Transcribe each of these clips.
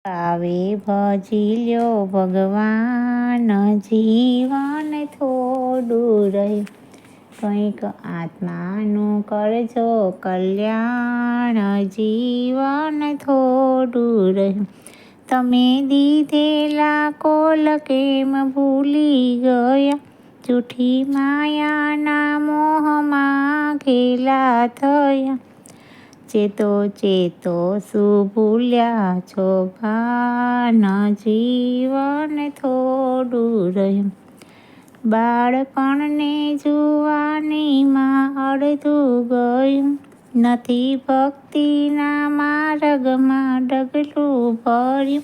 આવે ભજી લ્યો ભગવાન, જીવન થોડું રહ્યું. કંઈક આત્માનું કરજો કલ્યાણ, જીવન થોડું રહ્યું. તમે દીધેલા કોલ કેમ ભૂલી ગયા? જૂઠી માયાના મોહમાં ઘેલા થયા. ચેતો ચેતો શું ભૂલ્યા છો ભાન, જીવન થોડું રહ્યું. બાળપણને જુવાનીમાં અડધું ગયું. નથી ભક્તિના માર્ગમાં ડગલું ભર્યું.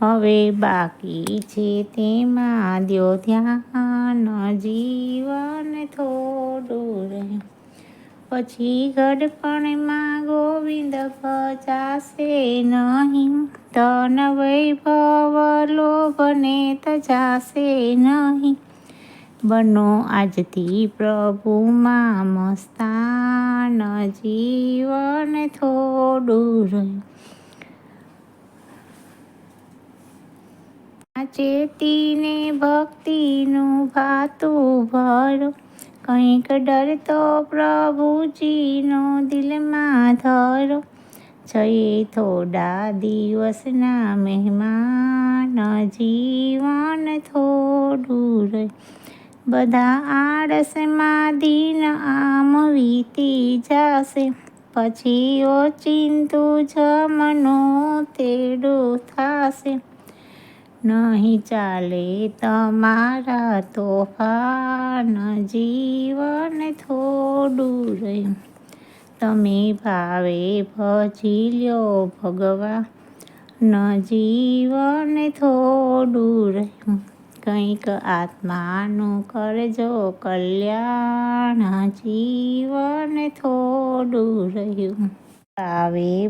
હવે બાકી છે તેમાં દ્યો ધ્યાન, જીવન થોડું રહ્યું. પછી ઘડપણમાં ગોવિંદ ભજાશે નહીં, ધન વૈભવ લોભને તજાશે નહીં. બનો આજથી પ્રભુમાં મસ્તાન, જીવન થોડું રહ્યું. ચેતીને ભક્તિનું ભાતું ભરો, કંઈક ડર તો પ્રભુજીનો દિલમાં ધરો. છીએ થોડા દિવસના મહેમાન, જીવન થોડું રહ્યું. બધા આળસમાં દિન આમ વીતી જશે, પછી ઓચિંતું જમનો તેડો થશે. નહીં ચાલે તમારા તોફાન, જીવન થોડું રહ્યું. તમે ભાવે ભજી લ્યો ભગવાન, જીવન થોડું રહ્યું. કંઈક આત્માનું કરજો કલ્યાણ, જીવન થોડું રહ્યું. આવે